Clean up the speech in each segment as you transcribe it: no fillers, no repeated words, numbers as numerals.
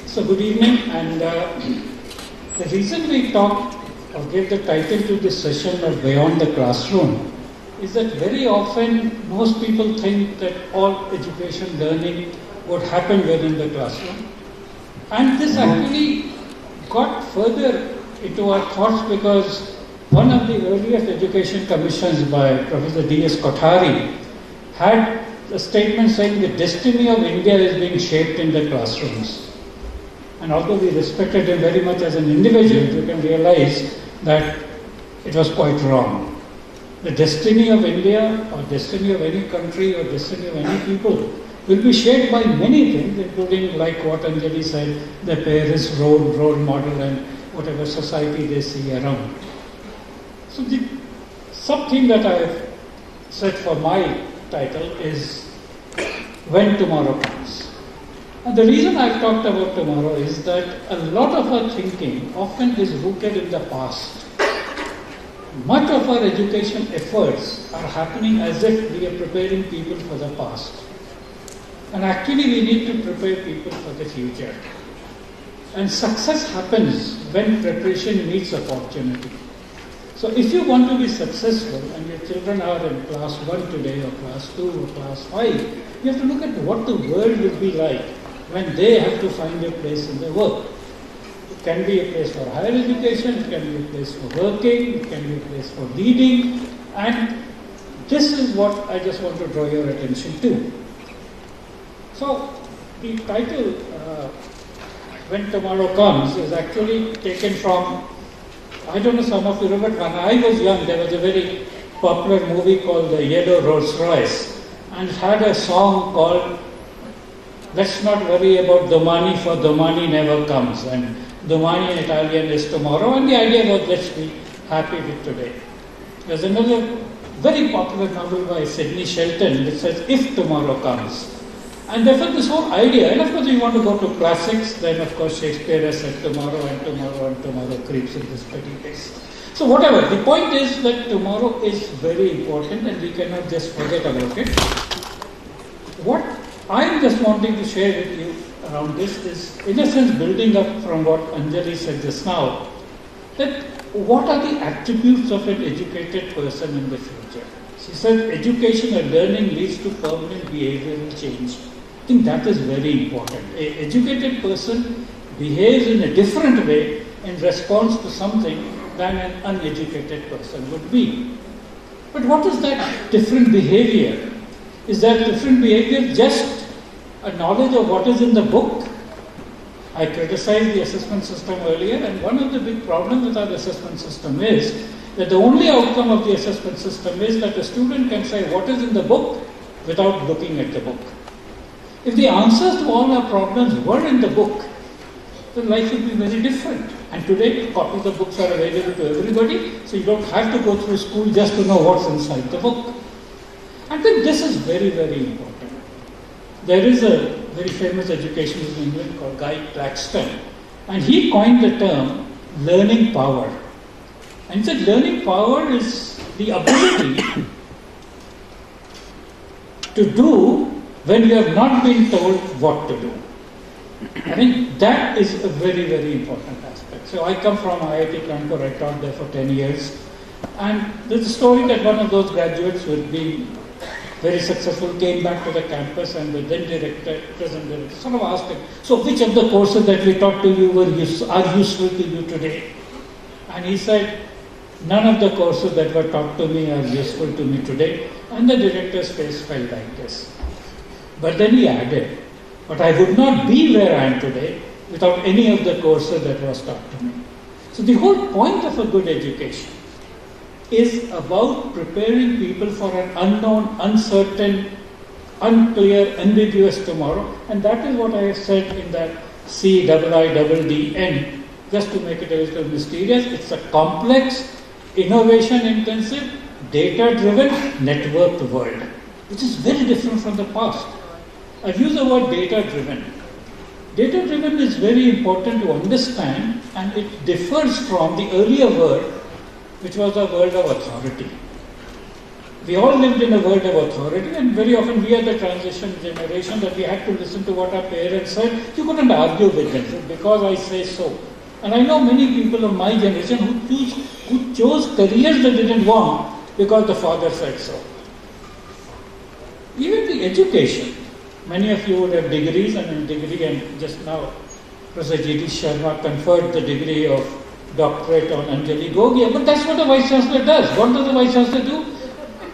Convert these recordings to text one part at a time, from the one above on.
So good evening, and the reason we talked or gave the title to this session of Beyond the Classroom is that very often most people think that all education learning would happen within the classroom. And this actually got further into our thoughts because one of the earliest education commissions by Professor D.S. Kothari had a statement saying the destiny of India is being shaped in the classrooms. And although we respected him very much as an individual, you can realize that it was quite wrong. The destiny of India or destiny of any country or destiny of any people will be shaped by many things, including, like what Anjali said, the parents' role model and whatever society they see around. So the sub-theme that I have set for my title is When Tomorrow Comes. And the reason I've talked about tomorrow is that a lot of our thinking often is rooted in the past. Much of our education efforts are happening as if we are preparing people for the past. And actually we need to prepare people for the future. And success happens when preparation meets opportunity. So if you want to be successful and your children are in class 1 today or class 2 or class 5, you have to look at what the world will be like when they have to find a place in the work. It can be a place for higher education, it can be a place for working, it can be a place for leading, and this is what I just want to draw your attention to. So the title, When Tomorrow Comes, is actually taken from, I don't know, some of you remember, when I was young, there was a very popular movie called The Yellow Rolls Royce, and it had a song called Let's Not Worry About Domani, for Domani Never Comes. And Domani in Italian is tomorrow, and the idea was let's be happy with today. There's another very popular novel by Sidney Shelton which says If Tomorrow Comes. And therefore this whole idea, and of course you want to go to classics, then of course Shakespeare has said tomorrow and tomorrow and tomorrow creeps in this petty case. So whatever, the point is that tomorrow is very important and we cannot just forget about it. What I'm just wanting to share with you around this is, in a sense, building up from what Anjali said just now, that what are the attributes of an educated person in the future? She said education and learning leads to permanent behavioral change. I think that is very important. An educated person behaves in a different way in response to something than an uneducated person would be. But what is that different behavior? Is that different behavior just a knowledge of what is in the book? I criticized the assessment system earlier, and one of the big problems with our assessment system is that the only outcome of the assessment system is that a student can say what is in the book without looking at the book. If the answers to all our problems were in the book, then life would be very different. And today, copies of books are available to everybody, so you don't have to go through school just to know what's inside the book. I think this is very, very important. There is a very famous educationist in England called Guy Claxton, and he coined the term learning power. And he said learning power is the ability to do when you have not been told what to do. I think that is a very, very important aspect. So I come from IIT Kanpur, I taught there for 10 years, and there's a story that one of those graduates who had been very successful came back to the campus, and the then director, present director, sort of asked him, so which of the courses that we taught to you are useful to you today? And he said, none of the courses that were taught to me are useful to me today. And the director's face fell like this. But then he added, but I would not be where I am today without any of the courses that was taught to me. So the whole point of a good education is about preparing people for an unknown, uncertain, unclear, ambiguous tomorrow. And that is what I have said in that CIIDDN, just to make it a little mysterious. It's a complex, innovation-intensive, data-driven, networked world, which is very different from the past. I've used the word data-driven. Data-driven is very important to understand, and it differs from the earlier word, which was a world of authority. We all lived in a world of authority, and very often we are the transition generation that we had to listen to what our parents said. You couldn't argue with them, because I say so. And I know many people of my generation who chose careers they didn't want because the father said so. Even the education. Many of you would have degrees, and just now Professor G.D. Sharma conferred the degree of doctorate on Anjali Gogia, but that's what the Vice Chancellor does. What does the Vice Chancellor do?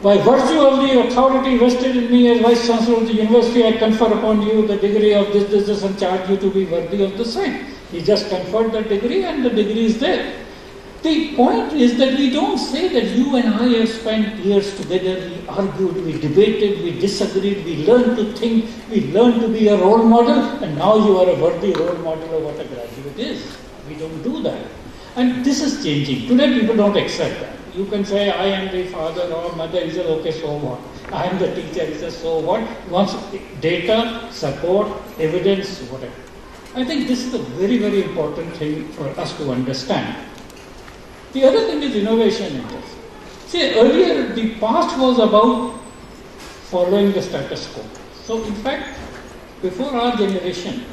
By virtue of the authority vested in me as Vice Chancellor of the University, I confer upon you the degree of this, and charge you to be worthy of the same. He just conferred the degree, and the degree is there. The point is that we don't say that you and I have spent years together, we argued, we debated, we disagreed, we learned to think, we learned to be a role model, and now you are a worthy role model of what a graduate is. We don't do that. And this is changing. Today people don't accept that. You can say, I am the father or mother. He says, okay, so what? I am the teacher. He says, so what? He wants data, support, evidence, whatever. I think this is a very, very important thing for us to understand. The other thing is innovation in this. See, earlier the past was about following the status quo. So in fact, before our generation,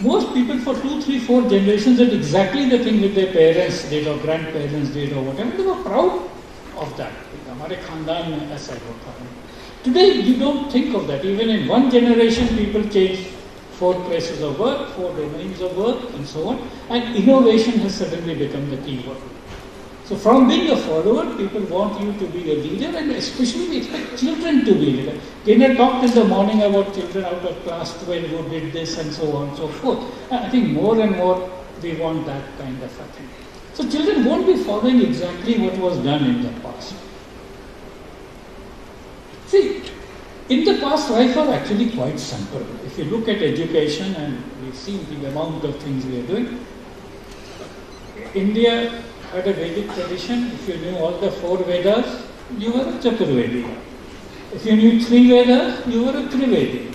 most people for 2, 3, 4 generations did exactly the thing that their parents did or grandparents did or whatever. They were proud of that. हमारे खानदान में ऐसा होता है. Today you don't think of that. Even in one generation, people change 4 places of work, 4 domains of work, and so on. And innovation has suddenly become the key word. So from being a follower, people want you to be a leader, and especially we expect children to be leaders. Gaynor talked in the morning about children out of class 12 who did this and so on and so forth. And I think more and more we want that kind of a thing. So children won't be following exactly what was done in the past. See, in the past life was actually quite simple. If you look at education, and we've seen the amount of things we are doing, India had a Vedic tradition. If you knew all the 4 Vedas, you were a Chaturvedi. If you knew 3 Vedas, you were a Trivedi.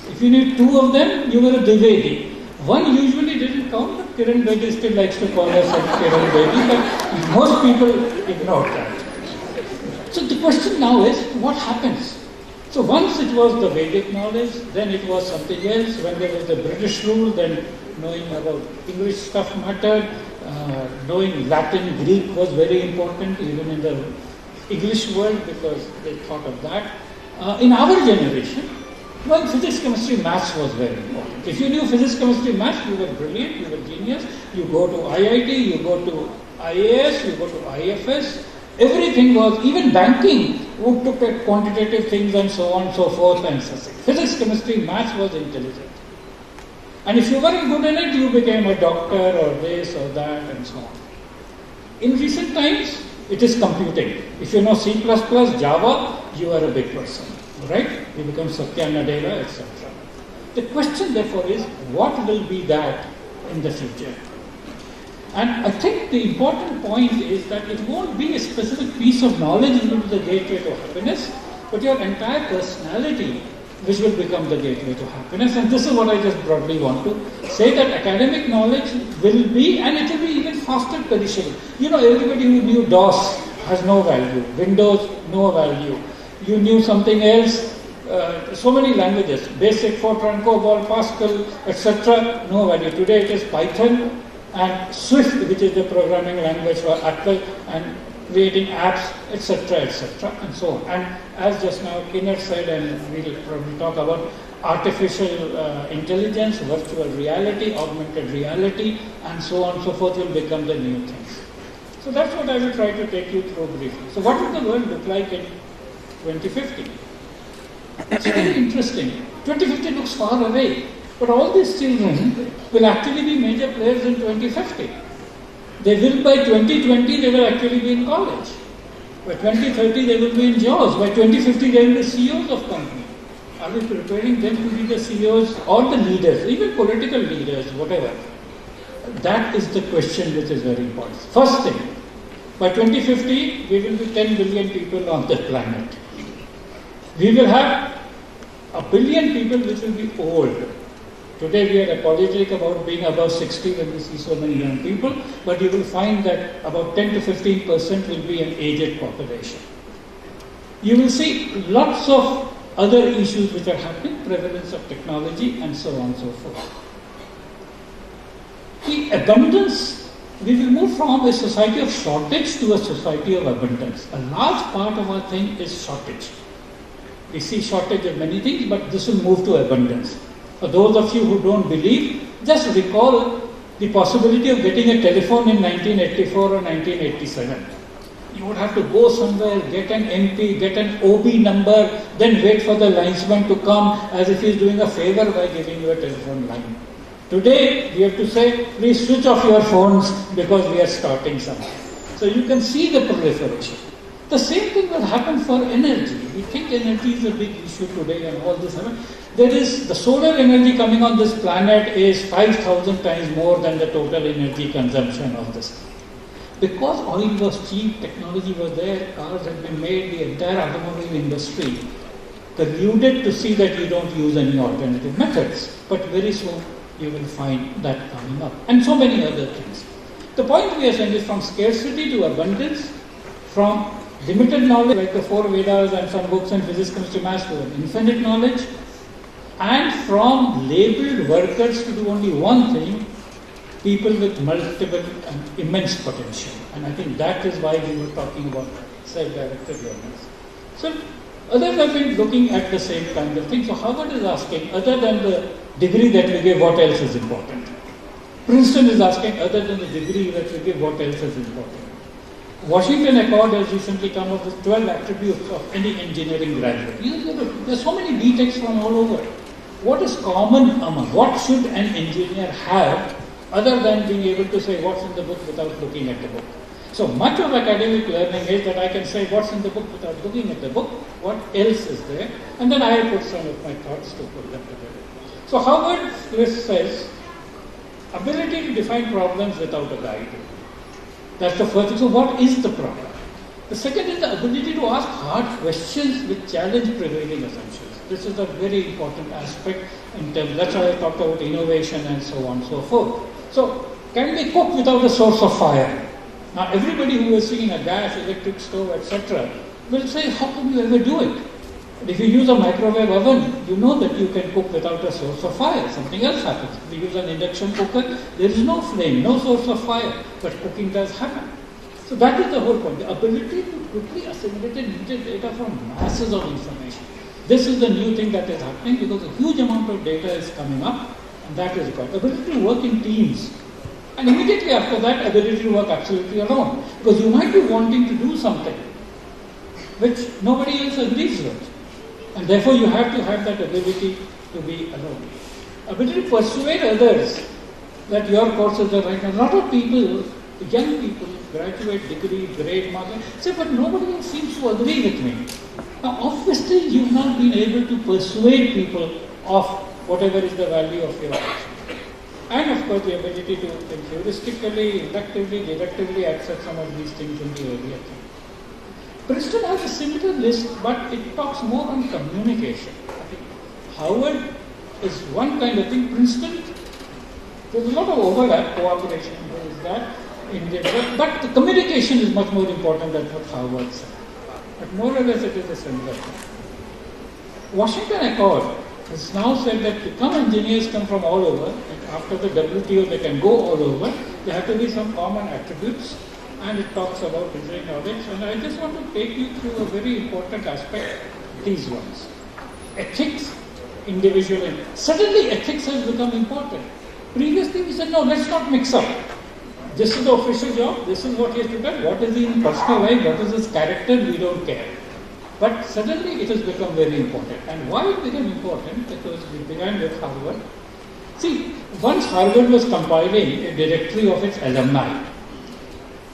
If you knew 2 of them, you were a Divedi. One usually didn't count, but Kiran Bedi still likes to call us Kiran Bedi, but most people ignore that. So the question now is, what happens? So once it was the Vedic knowledge, then it was something else. When there was the British rule, then knowing about English stuff mattered. Knowing Latin, Greek was very important even in the English world because they thought of that. In our generation, well, physics, chemistry, maths was very important. If you knew physics, chemistry, maths, you were brilliant, you were genius. You go to IIT, you go to IAS, you go to IFS. Everything was, even banking, who took at quantitative things and so on and so forth and so on. Physics, chemistry, maths was intelligent. And if you weren't good in it, you became a doctor or this or that and so on. In recent times, it is computing. If you know C++, Java, you are a big person, right? You become Satya Nadella, etc. The question therefore is, what will be that in the future? And I think the important point is that it won't be a specific piece of knowledge which will be the gateway to happiness, but your entire personality which will become the gateway to happiness. And this is what I just broadly want to say, that academic knowledge will be, and it will be even faster perishable. You know, everybody who knew DOS has no value, Windows, no value. You knew something else, so many languages, BASIC, Fortran, COBOL, Pascal, etc., no value. Today it is Python and Swift, which is the programming language for Apple, and creating apps, etc., etc., and so on. And as just now Kinnard said, and we'll probably talk about artificial intelligence, virtual reality, augmented reality, and so on and so forth will become the new things. So that's what I will try to take you through briefly. So what will the world look like in 2050? It's very interesting. 2050 looks far away, but all these children will actually be major players in 2050. They will, by 2020, they will actually be in college. By 2030, they will be in jobs. By 2050, they will be CEOs of companies. Are we preparing them to be the CEOs or the leaders, even political leaders, whatever? That is the question which is very important. First thing, by 2050, we will be 10 billion people on the planet. We will have 1 billion people which will be old. Today we are apologetic about being above 60 when we see so many young people, but you will find that about 10 to 15% will be an aged population. you will see lots of other issues which are happening, prevalence of technology and so on and so forth. The abundance, we will move from a society of shortage to a society of abundance. A large part of our thing is shortage. We see shortage of many things, but this will move to abundance. For those of you who don't believe, just recall the possibility of getting a telephone in 1984 or 1987. You would have to go somewhere, get an MP, get an OB number, then wait for the linesman to come as if he's doing a favor by giving you a telephone line. Today, we have to say, please switch off your phones because we are starting something. So you can see the proliferation. The same thing will happen for energy. We think energy is a big issue today and all this. There is the solar energy coming on this planet is 5,000 times more than the total energy consumption of this. Because oil was cheap, technology was there, cars had been made, the entire automobile industry colluded to see that you don't use any alternative methods. But very soon you will find that coming up. And so many other things. The point we are saying is from scarcity to abundance, from limited knowledge like the four Vedas and some books and physics, chemistry, maths to infinite knowledge, and from labeled workers to do only one thing, people with multiple and immense potential. And I think that is why we were talking about self-directed learners. So others have been looking at the same kind of thing. So Harvard is asking, other than the degree that we give, what else is important? Princeton is asking, other than the degree that we give, what else is important? Washington Accord has recently come up with 12 attributes of any engineering graduate. There are so many B.Techs from all over. What is common among, what should an engineer have other than being able to say what's in the book without looking at the book? So much of academic learning is that I can say what's in the book without looking at the book, what else is there, and then I put some of my thoughts to put them together. So Harvard list says, ability to define problems without a guide. That's the first thing. So what is the problem? The second is the ability to ask hard questions which challenge prevailing assumptions. This is a very important aspect in terms, that's why I talked about innovation and so on and so forth. So can we cook without a source of fire? Now everybody who is seeing a gas, electric stove, etc. will say, how can you ever do it? But if you use a microwave oven, you know that you can cook without a source of fire. Something else happens. If you use an induction cooker, there is no flame, no source of fire, but cooking does happen. So that is the whole point. The ability to quickly assimilate and integrate data from masses of information. This is the new thing that is happening because a huge amount of data is coming up, and that is required. Ability to work in teams. And immediately after that, ability to work absolutely alone. Because you might be wanting to do something which nobody else agrees with. And therefore you have to have that ability to be alone. Ability to persuade others that your courses are right. A lot of people, young people, graduate, degree, grade, master, say, but nobody else seems to agree with me. Now obviously you've not been able to persuade people of whatever is the value of your course. And of course the ability to think heuristically, inductively, deductively accept some of these things in the earlier thing. Princeton has a similar list, but it talks more on communication. I think Harvard is one kind of thing. Princeton, there's a lot of overlap, cooperation, there is that in the, but the communication is much more important than what Harvard said. But more or less it is a similar thing. Washington Accord has now said that to come engineers come from all over, and after the WTO they can go all over, there have to be some common attributes. And it talks about engineering knowledge, and I just want to take you through a very important aspect, these ones. Ethics, individual, and suddenly ethics has become important. Previously we said, no, let's not mix up. This is the official job, this is what he has to do, what is in personal life, what is his character, we don't care. But suddenly it has become very important. And why it became important? Because we began with Harvard. See, once Harvard was compiling a directory of its alumni,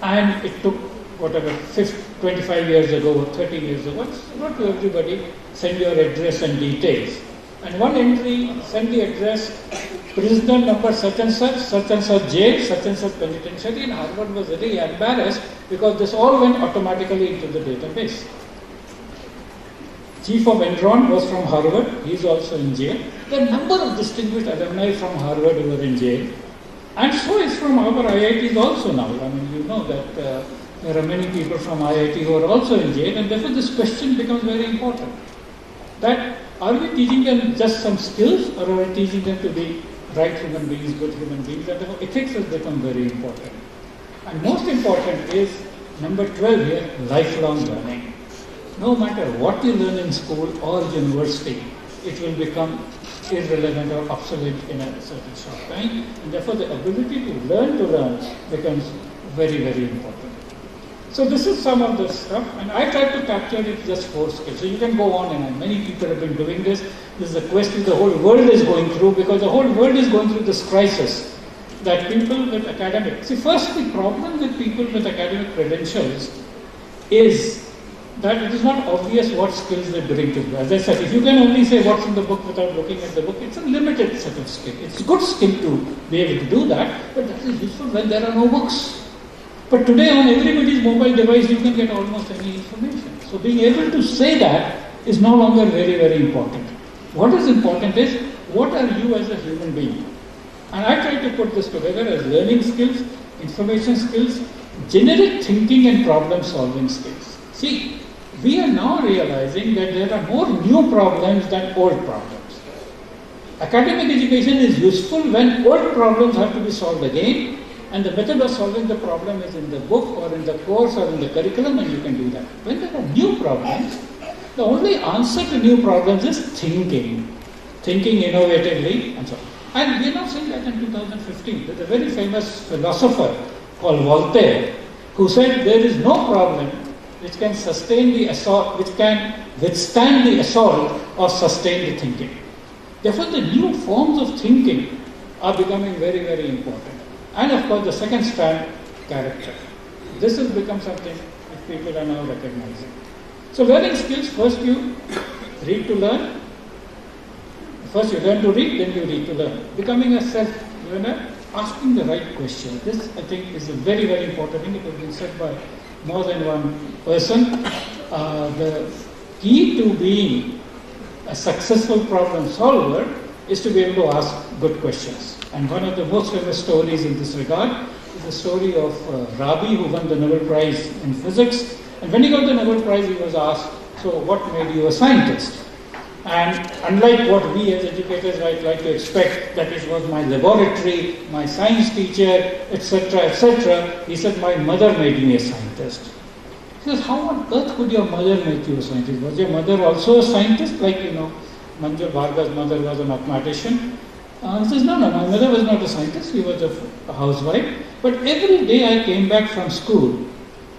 and it took, 25 years ago or 30 years ago, it's not to everybody, send your address and details. And one entry, send the address, prisoner number such and such jail, such and such penitentiary, and Harvard was very embarrassed because this all went automatically into the database. Chief of Enron was from Harvard, he is also in jail. There are a number of distinguished alumni from Harvard who are in jail. And so is from our IITs also now. I mean, you know that There are many people from IIT who are also in jail, and therefore this question becomes very important. That are we teaching them just some skills, or are we teaching them to be right human beings, good human beings? And therefore ethics has become very important. And most important is number 12 here, lifelong learning. No matter what you learn in school or university, it will become irrelevant or obsolete in a certain short time. And therefore the ability to learn becomes very, very important. So this is some of the stuff, and I tried to capture it just 4 skills. So you can go on and on. Many people have been doing this. This is a question the whole world is going through, because the whole world is going through this crisis that people with academic... See, first the problem with people with academic credentials is that it is not obvious what skills they bring to you. As I said, if you can only say what's in the book without looking at the book, it's a limited set of skills. It's a good skill to be able to do that, but that is useful when there are no books. But today on everybody's mobile device, you can get almost any information. So being able to say that is no longer very, very important. What is important is, what are you as a human being? And I try to put this together as learning skills, information skills, generic thinking and problem solving skills. See, we are now realizing that there are more new problems than old problems. Academic education is useful when old problems have to be solved again, and the method of solving the problem is in the book or in the course or in the curriculum, and you can do that. When there are new problems, the only answer to new problems is thinking innovatively, and so on. And we are not saying that in 2015. There's a very famous philosopher called Voltaire, who said there is no problem which can sustain the assault, which can withstand the assault or sustain the thinking. Therefore, the new forms of thinking are becoming very, very important. And of course, the second strand, character. This has become something which people are now recognizing. So learning skills, first you read to learn. First you learn to read, then you read to learn. Becoming a self-learner, asking the right question. This, I think, is a very, very important thing. It has been said by more than one person. The key to being a successful problem solver is to be able to ask good questions. And one of the most famous stories in this regard is the story of Rabi, who won the Nobel Prize in physics. And when he got the Nobel Prize, he was asked, so what made you a scientist? And unlike what we as educators might like to expect, that it was my laboratory, my science teacher, etc., he said, my mother made me a scientist. He says, how on earth could your mother make you a scientist? Was your mother also a scientist? Like, Manjul Bharga's mother was a mathematician. He says, no, my mother was not a scientist, she was a housewife. But every day I came back from school,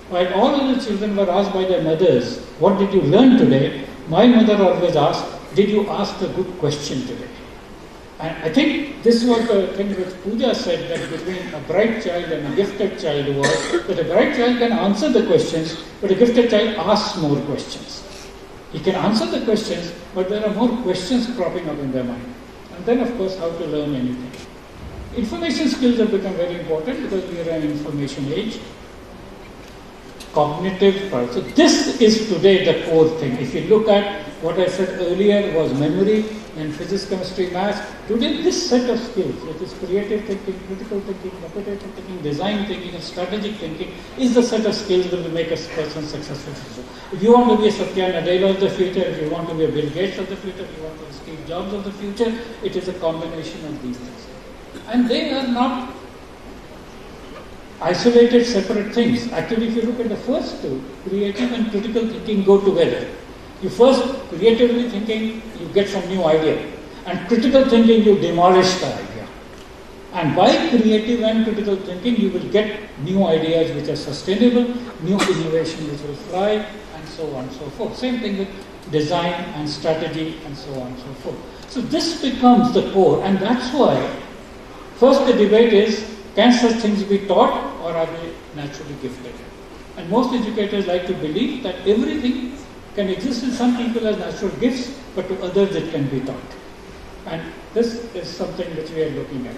while all of the children were asked by their mothers, what did you learn today? My mother always asked, did you ask a good question today? And I think this was the thing which Pooja said, that between a bright child and a gifted child was that a bright child can answer the questions, but a gifted child asks more questions. He can answer the questions, but there are more questions cropping up in their mind. And then, of course, how to learn anything. Information skills have become very important because we are in an information age. Cognitive part. So this is today the core thing. If you look at what I said earlier was memory and physics, chemistry, maths, today this set of skills, which is creative thinking, critical thinking, competitive thinking, design thinking, and strategic thinking, is the set of skills that will make a person successful. If you want to be a Satya Nadella of the future, if you want to be a Bill Gates of the future, if you want to be a Steve Jobs of the future, it is a combination of these things. And they are not isolated, separate things. Actually, if you look at the first two, creative and critical thinking go together. You first, creatively thinking, you get some new idea. And critical thinking, you demolish the idea. And by creative and critical thinking, you will get new ideas which are sustainable, new innovation which will fly, and so on and so forth. Same thing with design and strategy, and so on and so forth. So this becomes the core, and that's why first the debate is, can such things be taught, or are they naturally gifted? And most educators like to believe that everything can exist in some people as natural gifts, but to others it can be taught. And this is something which we are looking at.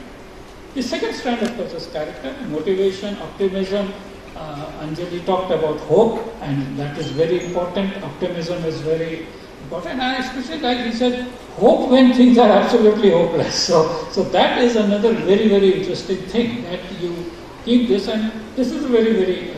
The second strand, of course, is character, motivation, optimism. Anjali talked about hope, and that is very important. Optimism is very important. And I especially like he said, hope when things are absolutely hopeless. So that is another very, very interesting thing, that you keep this, and this is a very, very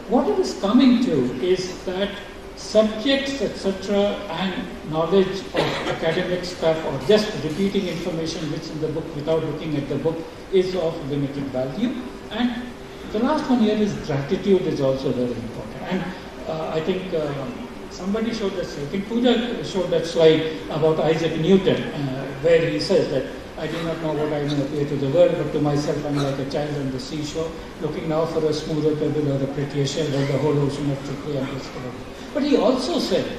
what it is coming to is that subjects, etc., and knowledge of academic stuff or just repeating information which in the book without looking at the book is of limited value. And the last one here is gratitude is also very important. And I think somebody showed that slide. I think Pooja showed that slide about Isaac Newton, where he says that I do not know what I may appear to the world, but to myself I'm like a child on the seashore, looking now for a smoother pebble or a prettier shell, while the whole ocean of trickery and discovery. But he also said,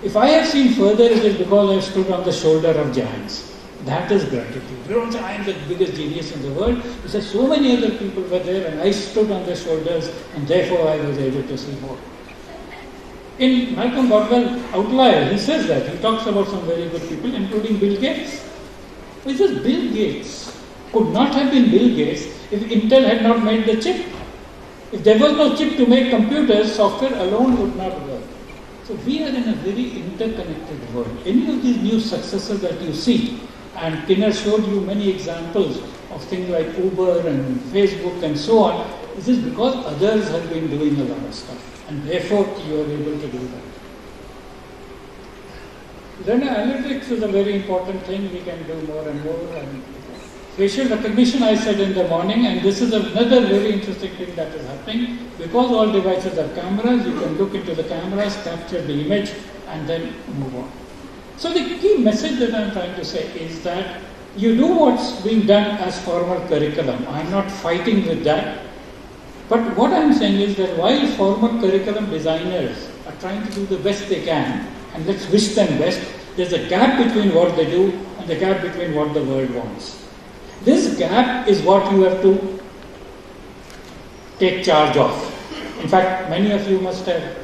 if I have seen further, it is because I stood on the shoulder of giants. That is gratitude. You don't say I am the biggest genius in the world. He says so many other people were there and I stood on their shoulders and therefore I was able to see more. In Malcolm Gladwell Outlier, he says that. He talks about some very good people, including Bill Gates. He says Bill Gates could not have been Bill Gates if Intel had not made the chip. If there was no chip to make computers, software alone would not work. So we are in a very interconnected world. Any of these new successes that you see, and Kinner showed you many examples of things like Uber and Facebook and so on, this is because others have been doing a lot of stuff, and therefore you are able to do that. Then analytics is a very important thing. We can do more and more. And facial recognition, I said in the morning, and this is another very interesting thing that is happening. Because all devices are cameras, you can look into the cameras, capture the image, and then move on. So the key message that I'm trying to say is that you do what's being done as formal curriculum. I'm not fighting with that. But what I'm saying is that while formal curriculum designers are trying to do the best they can, and let's wish them best, there's a gap between what they do and the gap between what the world wants. This gap is what you have to take charge of. In fact, many of you must have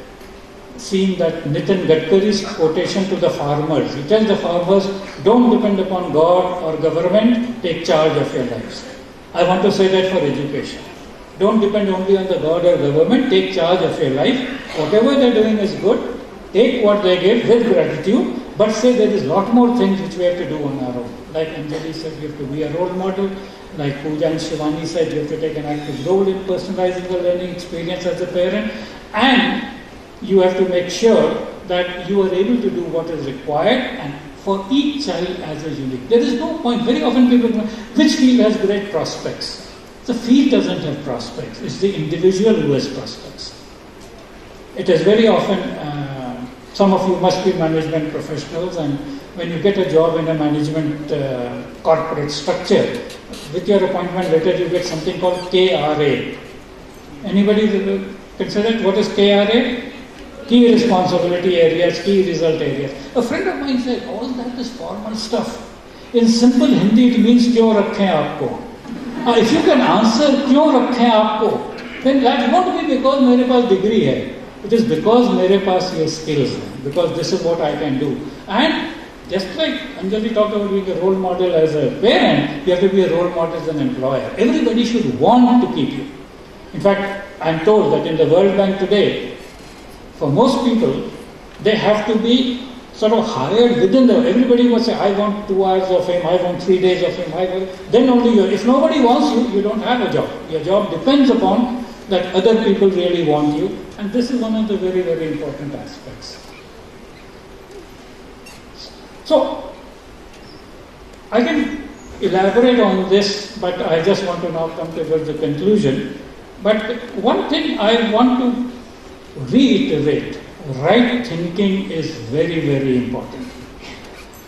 seen that Nitin Gadkari's quotation to the farmers. He tells the farmers, don't depend upon God or government, take charge of your lives. I want to say that for education. Don't depend only on the God or government, take charge of your life. Whatever they're doing is good. Take what they give with gratitude, but say there is a lot more things which we have to do on our own. Like Anjali said, we have to be a role model. Like Pooja and Shivani said, you have to take an active role in personalizing the learning experience as a parent. And you have to make sure that you are able to do what is required and for each child as a unique. There is no point. Very often people know, which field has great prospects? The field doesn't have prospects. It's the individual who has prospects. It is very often... some of you must be management professionals, and when you get a job in a management corporate structure, with your appointment letter you get something called KRA. Anybody consider what is KRA? Key responsibility areas, key result areas. A friend of mine said, all that is formal stuff. In simple Hindi it means क्यों रखें आपको. If you can answer क्यों रखें आपको, then that won't be because मेरे पास degree है. It is because मेरे पास ये skills हैं, because this is what I can do. And just like Anjali talked about being a role model as a parent, you have to be a role model as an employer. Everybody should want to keep you. In fact, I'm told that in the World Bank today, for most people, they have to be sort of hired within the, everybody must say, I want 2 hours of him, I want 3 days of him, then only you, if nobody wants you, you don't have a job. Your job depends upon that other people really want you, and this is one of the very, very important aspects. So, I can elaborate on this, but I just want to now come towards the conclusion. But one thing I want to reiterate, right thinking is very, very important.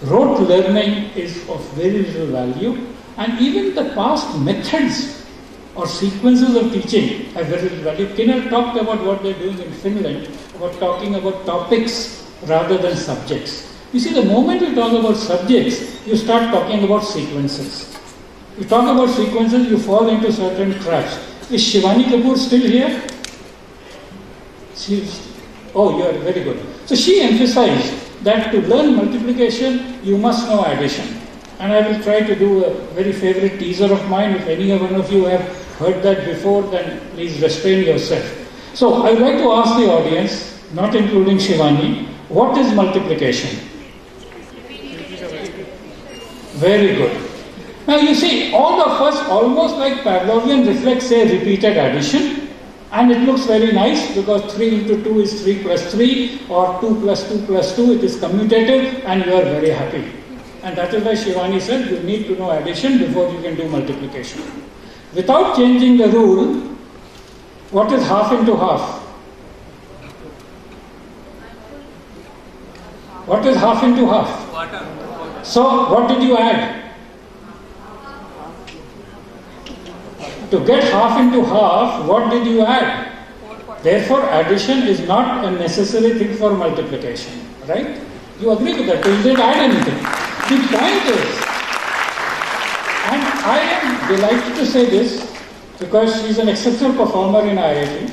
Rote learning is of very little value, and even the past methods or sequences of teaching have very little value. Kinner talked about what they're doing in Finland, about talking about topics rather than subjects. You see, the moment you talk about subjects, you start talking about sequences. You talk about sequences, you fall into certain traps. Is Shivani Kapoor still here? Oh, you are very good. So she emphasized that to learn multiplication, you must know addition. And I will try to do a very favorite teaser of mine. If any one of you have heard that before, then please restrain yourself. So I would like to ask the audience, not including Shivani, what is multiplication? Very good. Now you see, all of us, almost like Pavlovian reflex, say repeated addition. And it looks very nice because 3 into 2 is 3 plus 3 or 2 plus 2 plus 2, it is commutative and you are very happy. And that is why Shivani said you need to know addition before you can do multiplication. Without changing the rule, what is half into half? What is half into half? Quarter. So what did you add? To get half into half, what did you add? Therefore, addition is not a necessary thing for multiplication. Right? You agree with that? You didn't add anything. The point is, and I am delighted to say this because she is an exceptional performer in IIT,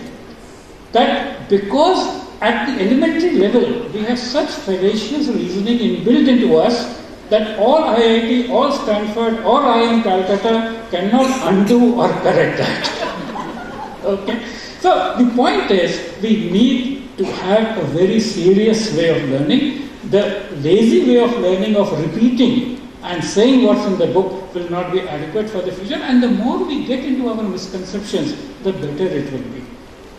that because at the elementary level we have such fallacious reasoning inbuilt into us that all IIT, all Stanford, or IIM Calcutta cannot undo or correct that. Okay? So the point is, we need to have a very serious way of learning. The lazy way of learning, of repeating and saying what's in the book, will not be adequate for the future. And the more we get into our misconceptions, the better it will be.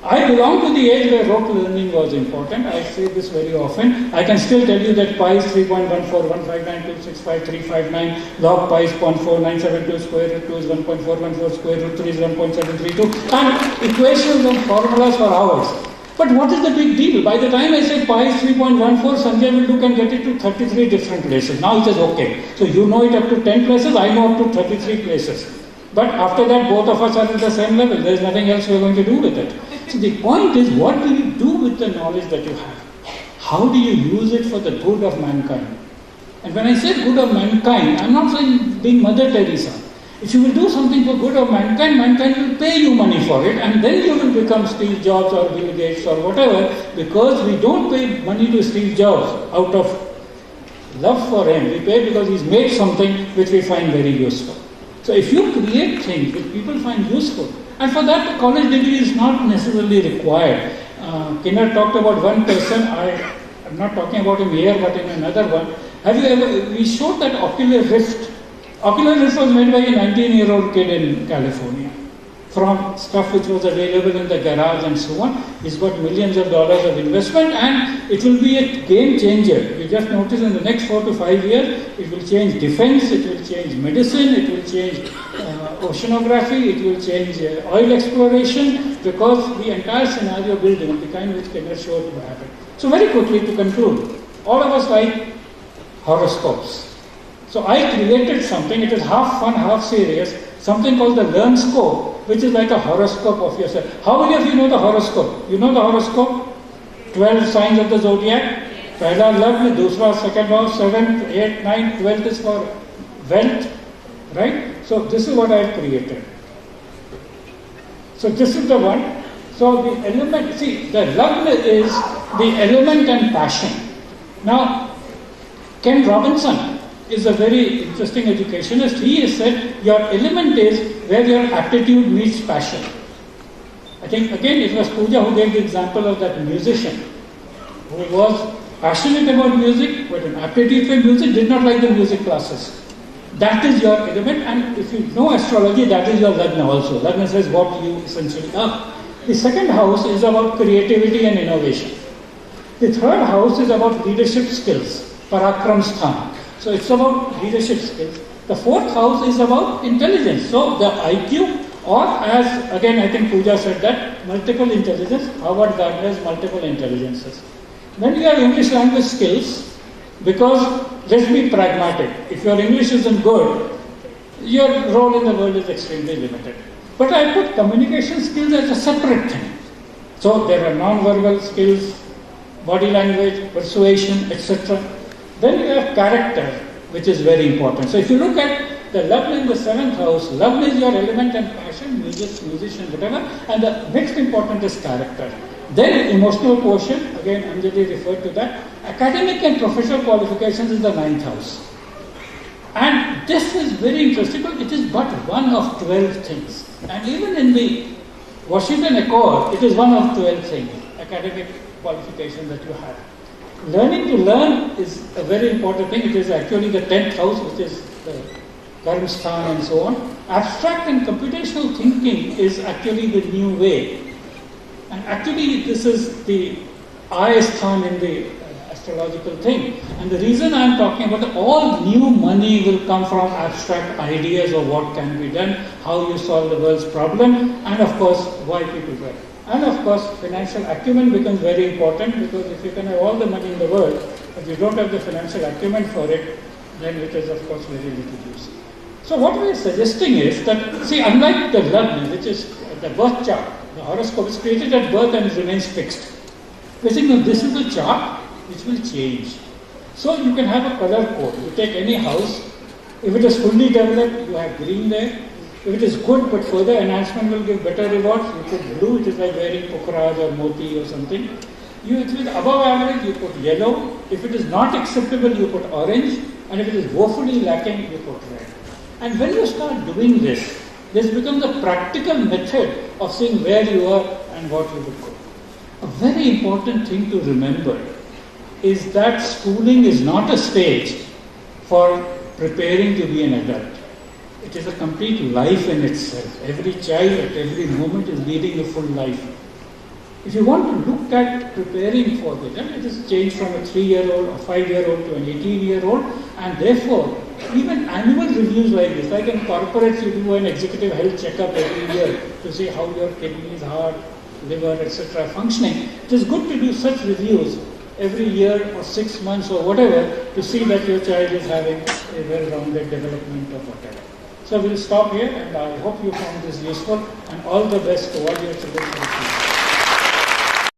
I belong to the age where rote learning was important. I say this very often. I can still tell you that pi is 3.14159265359, log pi is 0.4972, square root 2 is 1.414, square root 3 is 1.732, and equations and formulas for hours. But what is the big deal? By the time I say pi is 3.14, Sanjay will look and get it to 33 different places. Now it is okay. So you know it up to 10 places, I know up to 33 places. But after that, both of us are at the same level. There is nothing else we are going to do with it. So the point is, what do you do with the knowledge that you have? How do you use it for the good of mankind? And when I say good of mankind, I am not saying being Mother Teresa. If you will do something for good of mankind, mankind will pay you money for it, and then you will become Steve Jobs or Bill Gates or whatever, because we don't pay money to Steve Jobs out of love for him. We pay because he's made something which we find very useful. So if you create things which people find useful, and for that the college degree is not necessarily required. Kinner talked about one person, I'm not talking about him here but in another one. Have you ever, we showed that Ocular Rift. Ocular Rift was made by a 19-year-old kid in California from stuff which was available in the garage and so on. He's got millions of dollars of investment and it will be a game changer. You just notice in the next 4 to 5 years, it will change defense, it will change medicine, it will change oceanography, it will change oil exploration, because the entire scenario building, the kind which Kenner showed will happen. So very quickly to conclude, all of us like horoscopes. So I created something, it is half fun, half serious, something called the Learn Scope, which is like a horoscope of yourself. How many of you know the horoscope? You know the horoscope? 12 signs of the zodiac. Pehla love में, दूसरा second house, 7th, 8th, 9th, 12th is for wealth, right? So this is what I have created. So this is the one. So the element, see, the love is the element and passion. Now, Ken Robinson is a very interesting educationist. He has said your element is where your aptitude meets passion. I think again it was Pooja who gave the example of that musician who was passionate about music but an aptitude for music, did not like the music classes. That is your element, and if you know astrology, that is your Lagna also. Lagna says what you essentially are. The second house is about creativity and innovation. The third house is about leadership skills, Parakram Sthan. So it's about leadership skills. The fourth house is about intelligence. So the IQ, or as again I think Pooja said that, multiple intelligence, Howard Gardner's multiple intelligences. Then you have English language skills, because let's be pragmatic. If your English isn't good, your role in the world is extremely limited. But I put communication skills as a separate thing. So there are non-verbal skills, body language, persuasion, etc. Then you have character, which is very important. So if you look at the Lagna in the 7th house, Lagna is your element and passion, musician, whatever, and the next important is character. Then emotional quotient, again Anjali referred to that. Academic and professional qualifications is the 9th house. And this is very interesting because it is but one of 12 things. And even in the Washington Accord, it is one of 12 things, academic qualifications that you have. Learning to learn is a very important thing. It is actually the 10th house, which is the Karma Sthan and so on. Abstract and computational thinking is actually the new way. And actually, this is the Ayasthan in the astrological thing. And the reason I am talking about all new money will come from abstract ideas of what can be done, how you solve the world's problem, and of course, why people work. And of course, financial acumen becomes very important, because if you can have all the money in the world, if you don't have the financial acumen for it, then it is of course very little use. So what we are suggesting is that, see, unlike the Lagna, which is the birth chart, the horoscope is created at birth and remains fixed. We think, no, this is a chart which will change. So you can have a color code. You take any house, if it is fully developed, you have green there. If it is good but further enhancement will give better rewards, you put blue, it is like wearing pukhraj or moti or something. If it is above average, you put yellow. If it is not acceptable, you put orange. And if it is woefully lacking, you put red. And when you start doing this becomes a practical method of seeing where you are and what you will go. A very important thing to remember is that schooling is not a stage for preparing to be an adult. It is a complete life in itself. Every child at every moment is leading a full life. If you want to look at preparing for this, then it is changed from a 3-year-old or 5-year-old to an 18-year-old, and therefore, even annual reviews like this, like in corporates, you do an executive health checkup every year to see how your kidneys, heart, liver, etc. are functioning. It is good to do such reviews every year or 6 months or whatever to see that your child is having a well-rounded development or whatever. So we'll stop here, and I hope you found this useful, and all the best to all your children for the future.